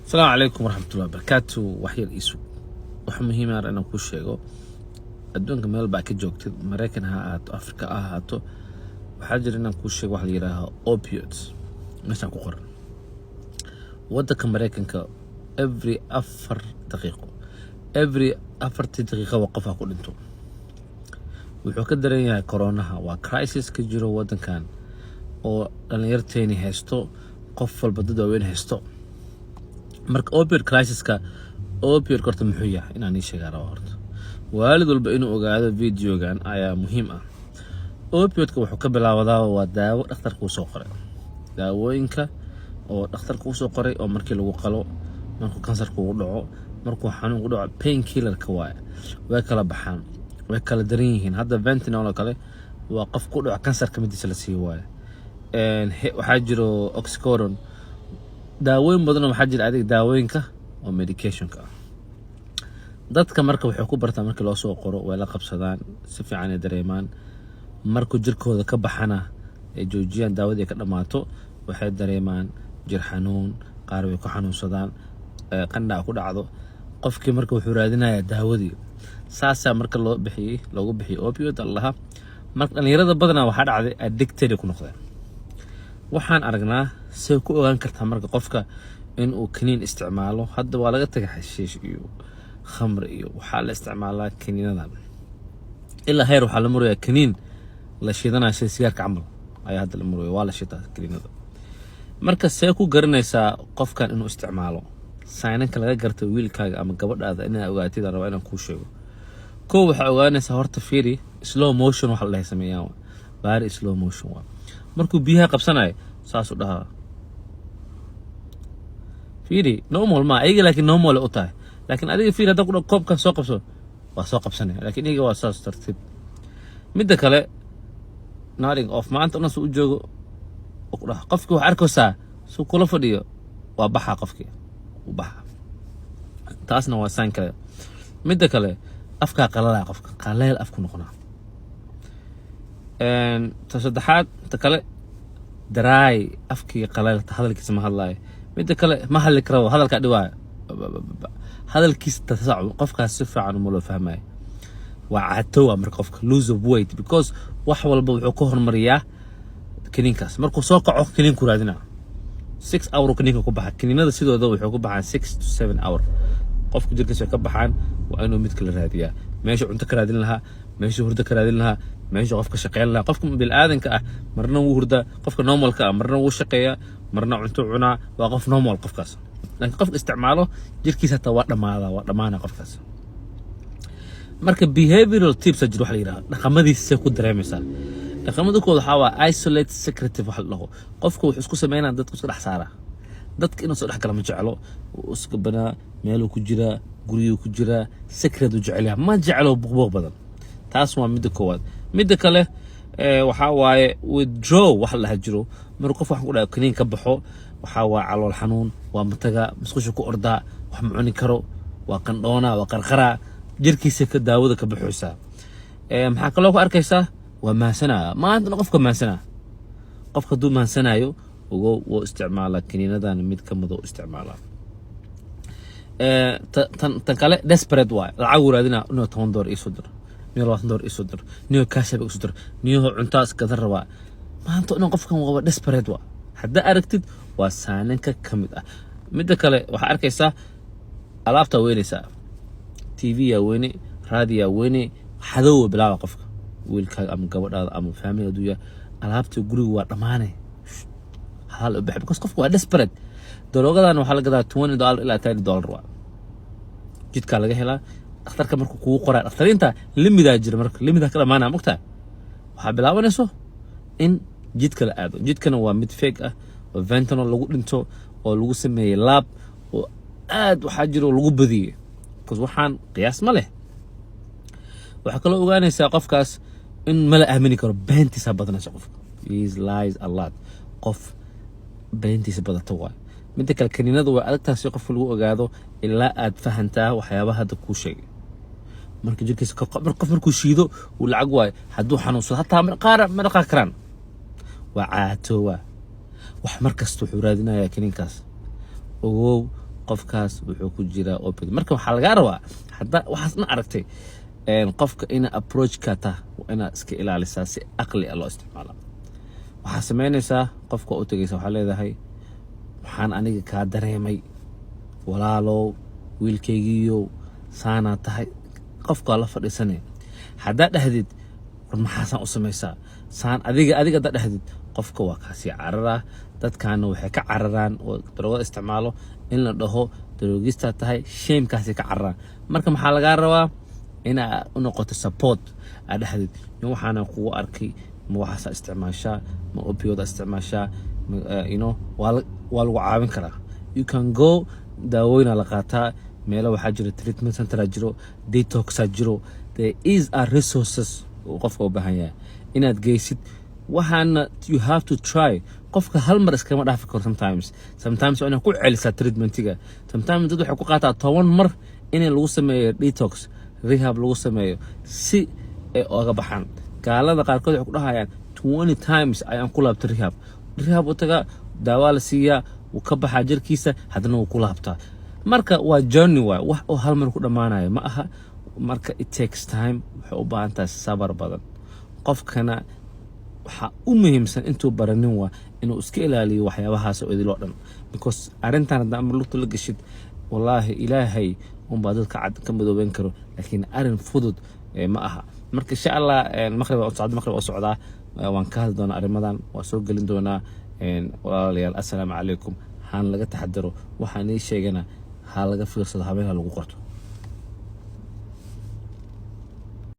السلام عليكم ورحمة الله وبركاته. وحير إيسو waxa muhiim ah inaan ku sheego adduunka meel baa ka joogtid Mareykan ha ahaato Afrika ha ahaato waxaa jira inaan ku sheego wax la yiraahdo opioids meeshaan ku qoran wadanka Mareykanka every 4 daqiiqo qof ku dhinto wuxuu ka daran yahay coronaha waa crisis ka jiro wadankan oo dhalinyarteeni haysto qof walba dad weyn haysto marka opioid crisiska opioid korta muxuu yahay inaan sheegaa horta waalid walba inuu ogaado videogan ayaa muhiim ah opioidka wuxuu ka bilowdaa waa daawo dhakhtarku soo qoray daawooyinka oo dhakhtarku soo qoray oo markii lagu qalo markuu kansarku u dhaco markuu xanuun u dhaco painkillerka way kala baxaan way kala daran yihiin hadda fentanyl kale waa qof ku dhaco kansarka midiisa la sii waayo waxaa jiro oxycodone daawooyin badan waxaa jira adeeg daawooyinka oo medicationka dadka marka waxay ku bartaan markii loo soo qoro way la qabsadaan si fiican ay dareemaan markuu jirkooda ka baxana ay joojiyaan daawadii ka dhamaato waxay dareemaan jir xanuun qaar way ku xanuunsadaan qandhac ku dhacdo qofkii marka wuxuu raadinayaa daawadii saasa marka loogu bixiyay opioid allaha marka dhalinyarada badanaa waxaa dhacday addicted ku noqdeen waxaan aragnaa say ku ogaan kartaa marka qofka in uu kaniin isticmaalo hadda waa laga tagay xashiish iyo khamr iyo waxaa la isticmaalaa kaniinadan ilaa heer waxaa la marayaa kaniin la shiidanayo sida sigaarka camal ayaa hadda la maraya waa la shiitaa kaniinada marka see ku garanaysaa qofkan inuu isticmaalo saynanka laga garta wiilkaaga ama gabadhaada inaad ogaatid aan rabaa inaan kuu sheego kow waxaa ogaanaysaa horta fiiri slow motion waxa la dhahay sameeyaan baari slow motion waa markuu biyaha qabsanayo saas u dhahaa fiiri normal ma ayaga laakiin normal u tahay laakiin adiga fiiri hadda ku dhaw koobkan soo qabso waa soo qabsanaya laakiin iyaga waa saas tartiib midda kale nodding off maanta una soo u joogo qofkii wax arkaysaa suu kula fadhiyo waa baxaa qofkii u baxa taasna waa sign kale midda kale afkaa qalalaa qofka qaleel afku noqonaa ta saddexaad ta kale daraay afkii qaleel hadalkiisa ma hadlaayo midda kale ma hadli karo hadalka dhiwaa hadalkiisa tasacu qofkaas si fiican uma loo fahmayo waa caatow marka qofka lose of weight because wax walba wuxuu ka hormariyaa kaniinkaas markuu soo kaco kaniin ku raadina 6 hour kaniinka ku baxa kaniinada sidooda wuxuu ku baxaan 6 to 7 hour qofku jirkiisa ka baxaan waa inuu mid kala raadiyaa meesha cunto ka raadin lahaa meesha hurdo ka raadin lahaa meesha qofka shaqeyn lahaa qofka bil aadanka ah marna wuu hurdaa qofka normalka ah marna wuu shaqeeyaa marna cunto cunaa waa qof normal qofkaas laakiin qofka isticmaalo jirkiisa taa waa dhamaana qofkaas marka behavioral tips jir wax la yiraahdo dhaqamadiisa ku dareemaysaa dhaqamada kooda waxa waa isolate secretive wax la dhaho qofku wuxuu isku sameynaa dadku isku dhex saara dadka inuu soo dhex kala ma jeclo isku banaa meeluu ku jira guriyuu ku jira secret uu jecel yahay ma jeclo buuq badan taas waa midda koowaad midda kale waxa waaye withdraw wax la jiro markuu qof wax ku dhaco kaniin ka baxo waxa waa calool xanuun waa mataga musqusha ku ordaa wax ma cuni karo waa qandhoona waa qarqara jirkiisa ka daawada ka baxaysa maxaa kaloo ku arkaysaa waa maasanaa maanta qofka maasanaa qofka duu maansanayo ugu wuu isticmaala kaniinadan mid ka mid oo isticmaala tan kale desperate waa lacag waraadina inuu $10 ii soo diro $20 ii soo diro niyo kaashab ii soo diro niyo cuntaas ka daraba maanta inuu qofkan waa desperate waa hadda aragtid waa saananka kamid ah midda kale waxa arkaysaa alaabta weynaysa TV ya weyne radio weyne xadow bilaawa qofka wiilkaaga ama gabadhaada ama family aduya alaabta guriga waa dhamaanay hal u bixi because qofku waa desperate daroogadan waxa la gadaa $20 ilaa $30 waa jidka laga helaa dhakhtarka markuu kugu qoraa dhakhtarinta limida jira marka limida kala maana mugta waxa bilaabanayso in jidka la aado jidkana waa mid fake ah oo fentanyl lagu dhinto oo lagu sameeyay lab oo aad waxa jiro lagu badiyay because waxaan qiyaas ma leh waxa kale ogaanaysaa qofkaas in ma la aamini karo beentiisa badanaysa qofka he lies a lot qof beentiisa badata waa midda kale kaniinada waa adagtaas si qofka lagu ogaado ilaa aad fahantaa waxyaabaha hadda kuu sheegay marka jirkiisa qof markuu shiido uu lacag waayo hadduu xanuunsado hataa qaar ma dhaqaaqi karaan waa caatoowa wax markasta wuxuu raadinayaa kaniinkaas ogow qofkaas wuxuu ku jiraa opioid. Marka waxaa lagaa rabaa hadda waxaasna aragtay qofka ina approach ka taa ina iska ilaalisaa si aqli ah loo isticmaalo. waxaa sameynaysaa qofka u tagaysa waxaa leedahay waxaan aniga kaa dareemay walaalow wiilkaygiiyo saana tahay qofka la fadhiisanay haddaa dhahdid war maxaasan u samaysaa saan adiga haddaa dhahdid qofka waa kaasii cararaa dadkaana waxay ka cararaan oo daroogada isticmaalo in la dhaho daroogista tahay shamekaasi ka cararaan. marka maxaa lagaa rabaa inaa u noqoto support aad dhahdid in waxaana kugu arkay ma waxaasa isticmaashaa ma opioid isticmaashaa waa lagu caawin karaa. You can go daawooyin la qaataa meelo waxaa jira treatment center jiro detox jiro. There is a resources oo qofka u baahan yahay inaad geysid waxaana you have to try. qofka hal mar iskama dhaafi karo sometimes waa inaad ku celisaa treatmentiga. sometimes dad waxay ku qaataa 10 mar in lagu sameeyo detox rehab lagu sameeyo si ay uga baxaan. gaalada qaarkood waxay ku dhahayaan 20 times ayaan ku laabtay rehab u taga daawa la siiyaa uu ka baxaa jirkiisa haddana uu ku laabtaa. marka waa journey wax oo hal mar ku dhamaanayo ma aha. marka it takes time waxay u baahan tahay sabar badan. qofkana waxa u muhiimsan intuu baranin waa inuu iska ilaaliyo waxyaabahaas oo idil oo dhan because arrintan hadda mar lugta la gashid wallaahi ilaahay unbaa dadka cad ka madoobeyn karo laakiin arrin fudud ma aha. marka insha allah maqrib oo socdaa waan ka hadli doonaa arrimadan waa soo gelin doonaa. walaalayaal assalaamu calaykum. haan laga taxadaro waxaan ii sheegana ha laga fiirsado habeenha lagu qorto.